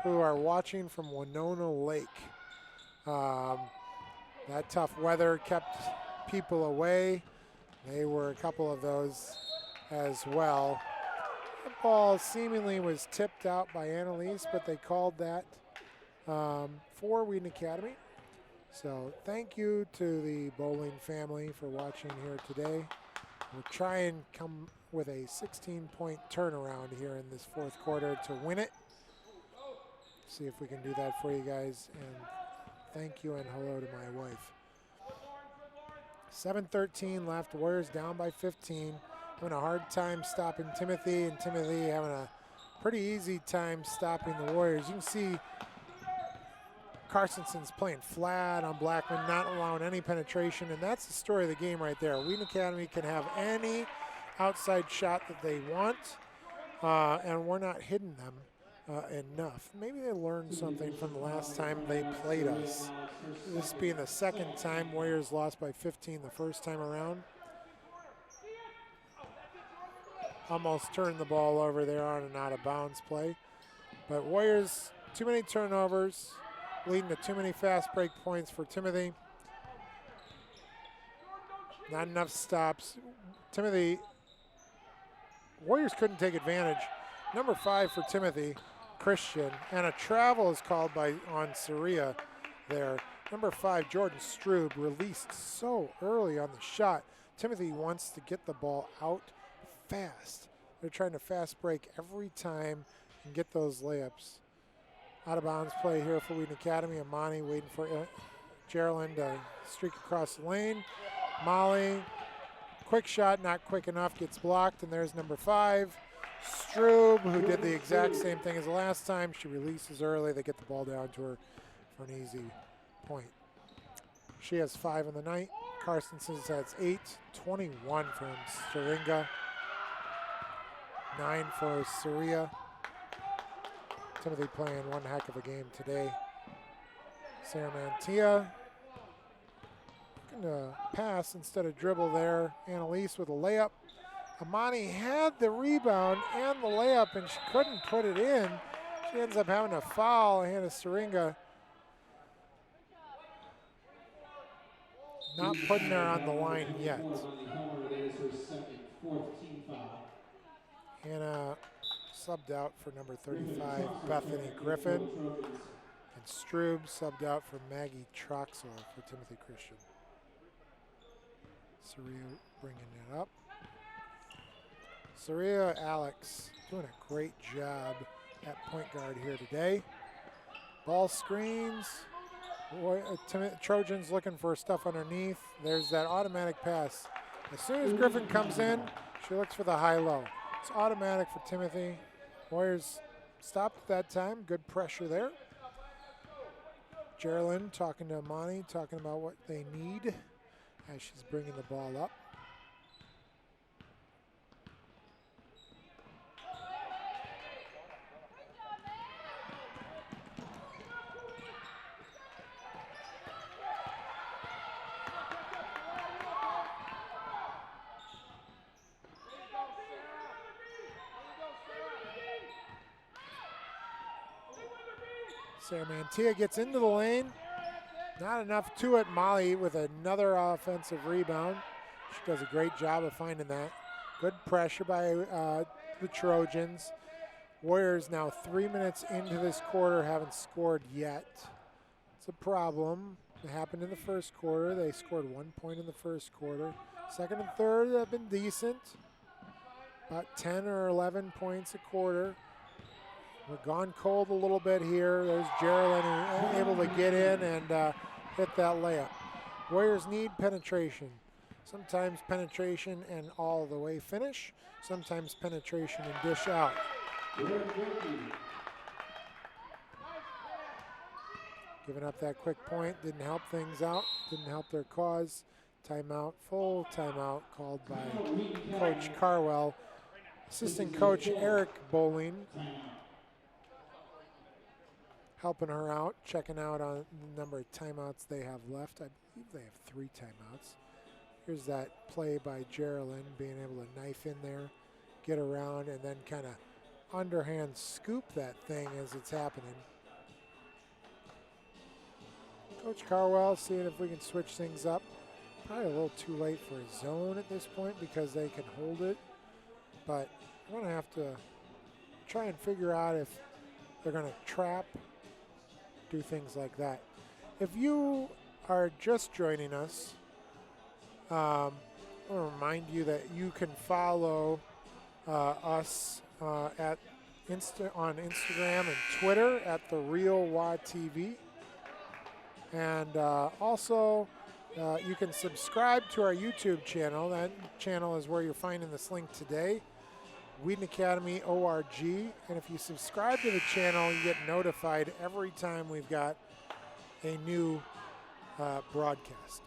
who are watching from Winona Lake. That tough weather kept people away. They were a couple of those as well. The ball seemingly was tipped out by Annalise, but they called that for Wheaton Academy. So thank you to the bowling family for watching here today. We'll try and come with a 16-point turnaround here in this fourth quarter to win it. See if we can do that for you guys. And thank you and hello to my wife. 7:13 left. Warriors down by 15. Having a hard time stopping Timothy, and Timothy having a pretty easy time stopping the Warriors. You can see Carstenson's playing flat on Blackman, not allowing any penetration, and that's the story of the game right there. Wheaton Academy can have any outside shot that they want, and we're not hitting them enough. Maybe they learned something from the last time they played us. This being the second time, Warriors lost by 15 the first time around. Almost turned the ball over there on an out of bounds play. But Warriors, too many turnovers, leading to too many fast break points for Timothy. Not enough stops. Timothy, Warriors couldn't take advantage. Number 5 for Timothy, Christian, and a travel is called on Saria there. Number 5, Jordan Strube, released so early on the shot. Timothy wants to get the ball out fast. They're trying to fast break every time and get those layups. Out of bounds play here for Wheaton Academy. Amani waiting for Geraldine to streak across the lane. Molly, quick shot, not quick enough, gets blocked, and there's number 5, Strube, who did the exact same thing as the last time. She releases early. They get the ball down to her for an easy point. She has 5 on the night. Carstensen has 8, 21 from Syringa, 9 for Saria. Timothy playing one heck of a game today. Sarah Mantia looking to pass instead of dribble there. Annalise with a layup. Amani had the rebound and the layup, and she couldn't put it in. She ends up having a foul. Hannah Syringa not putting her on the line yet. Hannah subbed out for number 35, Bethany Griffin. And Strube subbed out for Maggie Troxel for Timothy Christian. Saria bringing it up. Saria Alex doing a great job at point guard here today. Ball screens. Trojans looking for stuff underneath. There's that automatic pass. As soon as Griffin comes in, she looks for the high-low. It's automatic for Timothy. Warriors stopped at that time. Good pressure there. Geraldine talking to Amani, talking about what they need as she's bringing the ball up. Sarah Mantia gets into the lane. Not enough to it. Molly with another offensive rebound. She does a great job of finding that. Good pressure by the Trojans. Warriors now 3 minutes into this quarter, haven't scored yet. It's a problem. It happened in the first quarter. They scored 1 point in the first quarter. Second and third have been decent. About 10 or 11 points a quarter. We've gone cold a little bit here. There's Geraldine able to get in and hit that layup. Warriors need penetration. Sometimes penetration and all the way finish. Sometimes penetration and dish out. Giving up that quick point didn't help things out. Didn't help their cause. Timeout, full timeout called by Coach Carwell. Assistant coach Eric Bowling helping her out, checking out on the number of timeouts they have left. I believe they have 3 timeouts. Here's that play by Geraldine, being able to knife in there, get around, and then kind of underhand scoop that thing as it's happening. Coach Carwell seeing if we can switch things up. Probably a little too late for a zone at this point because they can hold it. But I'm going to have to try and figure out if they're going to trap, do things like that. If you are just joining us, I want to remind you that you can follow us on Instagram and Twitter at The Real WA TV. And also, you can subscribe to our YouTube channel. That channel is where you're finding this link today, Wheaton Academy ORG. And if you subscribe to the channel, you get notified every time we've got a new broadcast.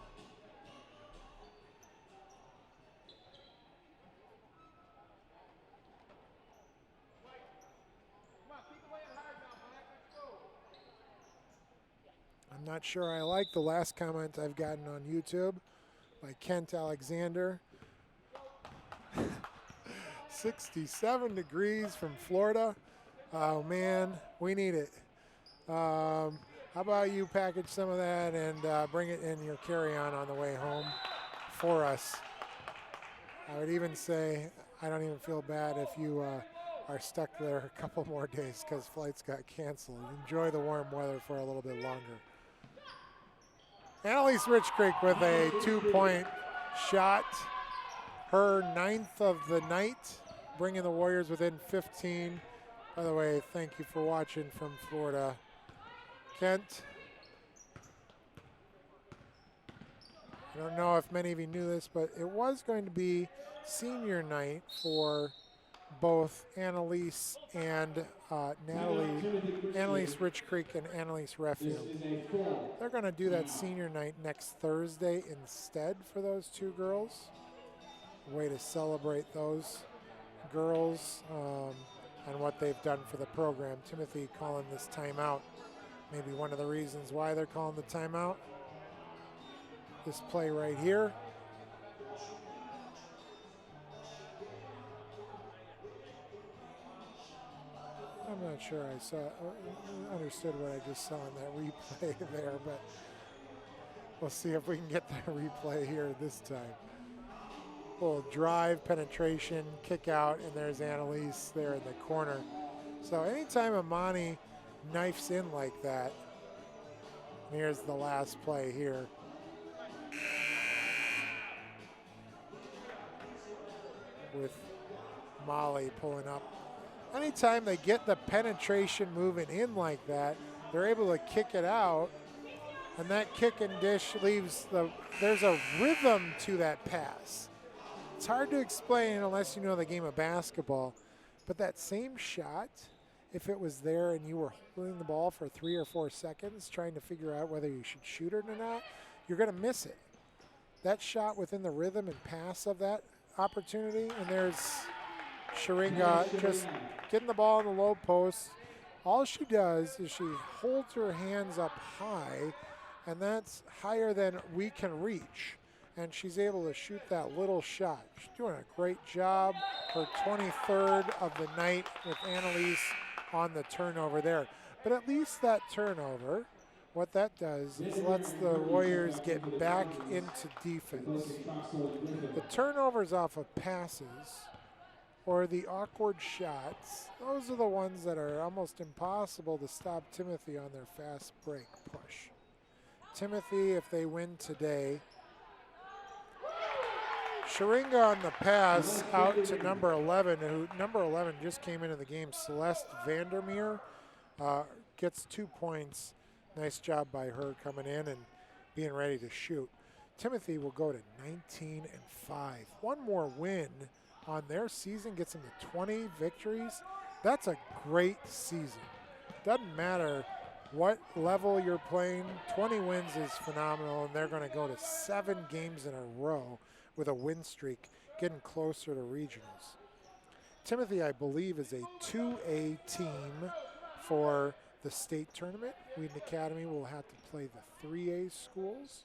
I'm not sure I like the last comment I've gotten on YouTube by Kent Alexander. 67 degrees from Florida. Oh man, we need it. How about you package some of that and bring it in your carry-on on the way home for us. I would even say I don't even feel bad if you are stuck there a couple more days because flights got canceled. Enjoy the warm weather for a little bit longer. Annalise Rich Creek with a 2-point shot. Her 9th of the night, bringing the Warriors within 15. By the way, thank you for watching from Florida. Kent. I don't know if many of you knew this, but it was going to be senior night for both Annalise and Annalise Rich Creek and Annalise Redfield. They're going to do that senior night next Thursday instead for those two girls. A way to celebrate those girls and what they've done for the program. Timothy calling this timeout. Maybe one of the reasons why they're calling the timeout. This play right here. I'm not sure I understood what I just saw in that replay there, but we'll see if we can get the replay here this time. Little drive, penetration, kick out, and there's Annalise there in the corner. So anytime Amani knifes in like that, here's the last play here. With Molly pulling up. Anytime they get the penetration moving in like that, they're able to kick it out, and that kick and dish leaves there's a rhythm to that pass. It's hard to explain unless you know the game of basketball, but that same shot, if it was there and you were holding the ball for 3 or 4 seconds trying to figure out whether you should shoot it or not, you're going to miss it. That shot within the rhythm and pass of that opportunity, and there's Sharinga just getting the ball in the low post. All she does is she holds her hands up high, and that's higher than we can reach. And she's able to shoot that little shot. She's doing a great job. Her 23rd of the night with Annalise on the turnover there. But at least that turnover, what that does is lets the Warriors get back into defense. The turnovers off of passes or the awkward shots, those are the ones that are almost impossible to stop Timothy on their fast break push. Timothy, if they win today, Sharinga on the pass out to number 11, who number 11 just came into the game, Celeste Vandermeer, gets 2 points. Nice job by her coming in and being ready to shoot. Timothy will go to 19-5. One more win on their season gets them to 20 victories. That's a great season. Doesn't matter what level you're playing, 20 wins is phenomenal, and they're going to go to 7 games in a row with a win streak, getting closer to regionals. Timothy, I believe, is a 2A team for the state tournament. Wheaton Academy will have to play the 3A schools,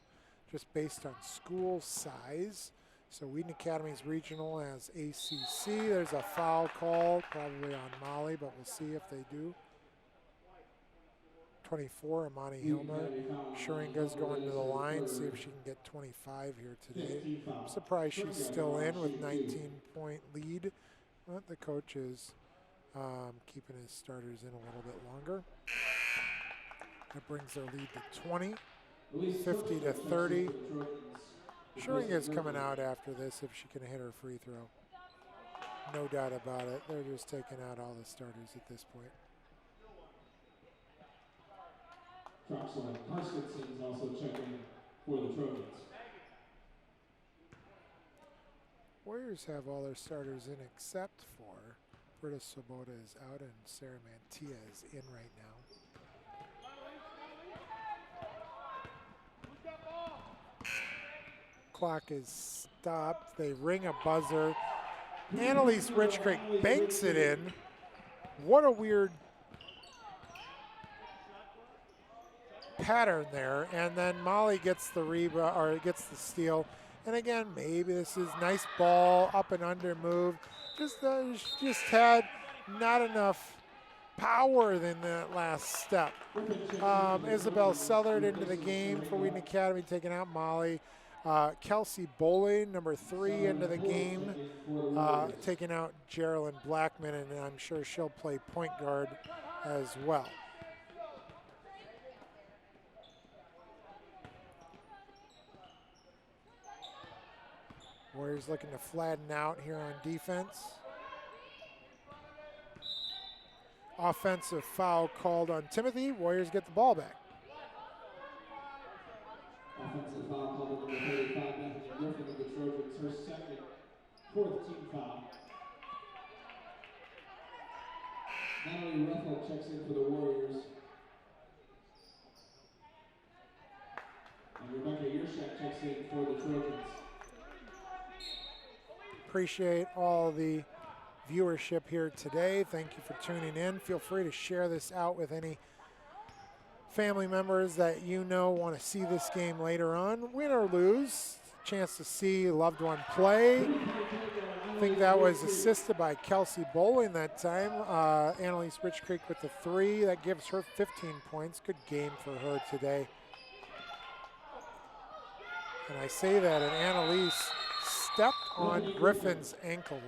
just based on school size. So Wheaton Academy's regional as ACC. There's a foul call, probably on Molly, but we'll see if they do. 24, Amani Hilmer. Sharinga's going to the line, see if she can get 25 here today. I'm surprised she's still in with 19-point lead. But the coach is keeping his starters in a little bit longer. That brings their lead to 20. At least 50 to touchdown 30. for the Trojans. Schering is coming out after this if she can hit her free throw. No doubt about it. They're just taking out all the starters at this point. Troxel Karstenson's also checking for the Trojans. Warriors have all their starters in except for Britta Sobota is out and Sarah Mantilla is in right now. Clock is stopped. They ring a buzzer. Annalise Richcreek banks it in. What a weird pattern there. And then Molly gets the rebound or gets the steal. And again, maybe this is nice ball, up and under move. Just had not enough power in that last step. Isabel Sellard into the game for Wheaton Academy, taking out Molly. Kelsey Bowling, number 3, into the game, taking out Geraldine Blackman, and I'm sure she'll play point guard as well. Warriors looking to flatten out here on defense. Offensive foul called on Timothy. Warriors get the ball back. Offensive foul called on number 35, Bethany Griffin of the Trojans, her second, 4th team foul. Natalie Ruffle checks in for the Warriors. And Rebecca Yershak checks in for the Trojans. Appreciate all the viewership here today. Thank you for tuning in. Feel free to share this out with any family members that you know want to see this game later on. Win or lose, chance to see a loved one play. I think that was assisted by Kelsey Bowling that time. Annalise Richcreek with the 3. That gives her 15 points. Good game for her today. And I say that, and Annalise stepped on Griffin's ankle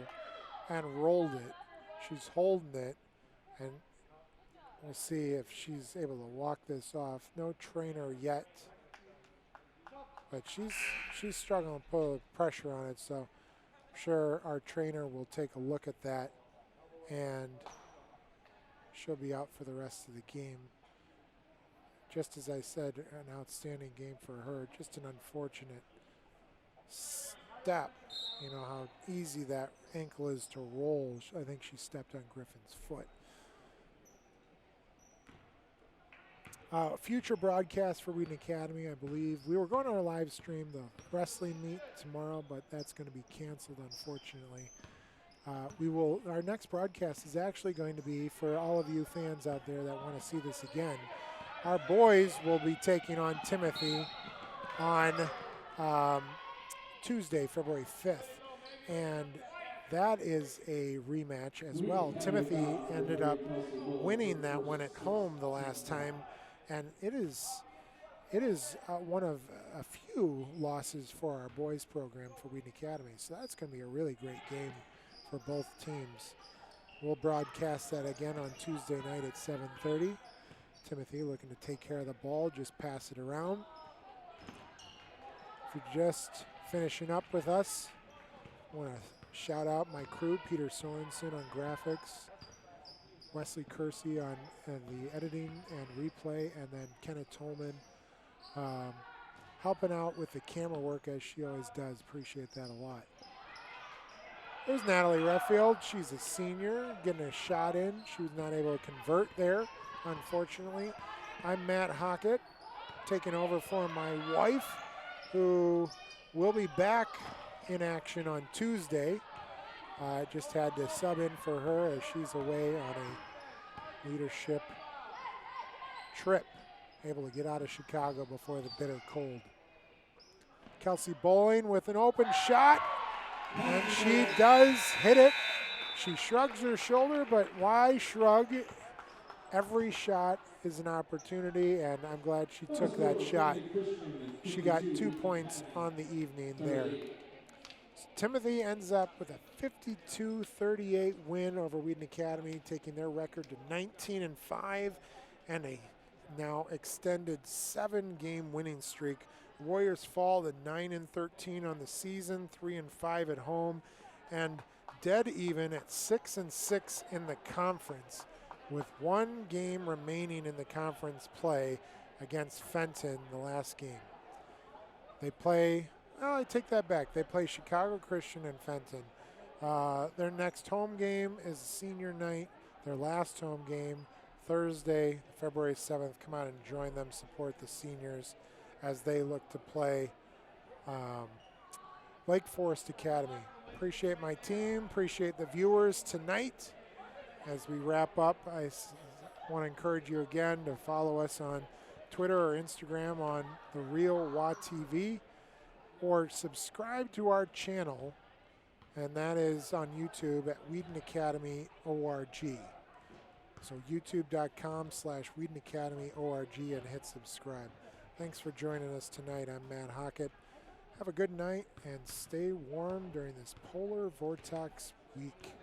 and rolled it. She's holding it, and we'll see if she's able to walk this off. No trainer yet, but she's struggling to put pressure on it, so I'm sure our trainer will take a look at that, and she'll be out for the rest of the game. Just as I said, an outstanding game for her. Just an unfortunate step. You know how easy that ankle is to roll. I think she stepped on Griffin's foot. Future broadcast for Wheaton Academy, I believe. We were going to our live stream the wrestling meet tomorrow, but that's going to be canceled, unfortunately. Our next broadcast is actually going to be for all of you fans out there that want to see this again. Our boys will be taking on Timothy on Tuesday, February 5th, and that is a rematch as well. Timothy ended up winning that one at home the last time, and it is one of a few losses for our boys program for Wheaton Academy, so that's going to be a really great game for both teams. We'll broadcast that again on Tuesday night at 7:30. Timothy looking to take care of the ball, just pass it around. If you're just finishing up with us, I want to shout out my crew, Peter Sorensen on graphics, Wesley Kersey on the editing and replay, and then Kenna Tolman helping out with the camera work as she always does. Appreciate that a lot. There's Natalie Redfield. She's a senior, getting a shot in. She was not able to convert there, unfortunately. I'm Matt Hockett, taking over for my wife, who will be back in action on Tuesday. I just had to sub in for her as she's away on a leadership trip, able to get out of Chicago before the bitter cold. Kelsey Bowling with an open shot, and she does hit it. She shrugs her shoulder, but why shrug? Every shot is an opportunity, and I'm glad she took that shot. She got 2 points on the evening there. So Timothy ends up with a 52-38 win over Wheaton Academy, taking their record to 19-5 and a now extended 7-game winning streak. Warriors fall to 9-13 on the season, 3-5 at home, and dead even at 6-6 in the conference, with 1 game remaining in the conference play against Fenton the last game. They play, well, I take that back. They play Chicago Christian and Fenton. Their next home game is senior night. Their last home game, Thursday, February 7th. Come out and join them, support the seniors as they look to play Lake Forest Academy. Appreciate my team, appreciate the viewers tonight. As we wrap up, I want to encourage you again to follow us on Twitter or Instagram on The Real WA TV, or subscribe to our channel, and that is on YouTube at Wheaton Academy ORG. So youtube.com/Wheaton Academy ORG and hit subscribe. Thanks for joining us tonight. I'm Matt Hockett. Have a good night and stay warm during this polar vortex week.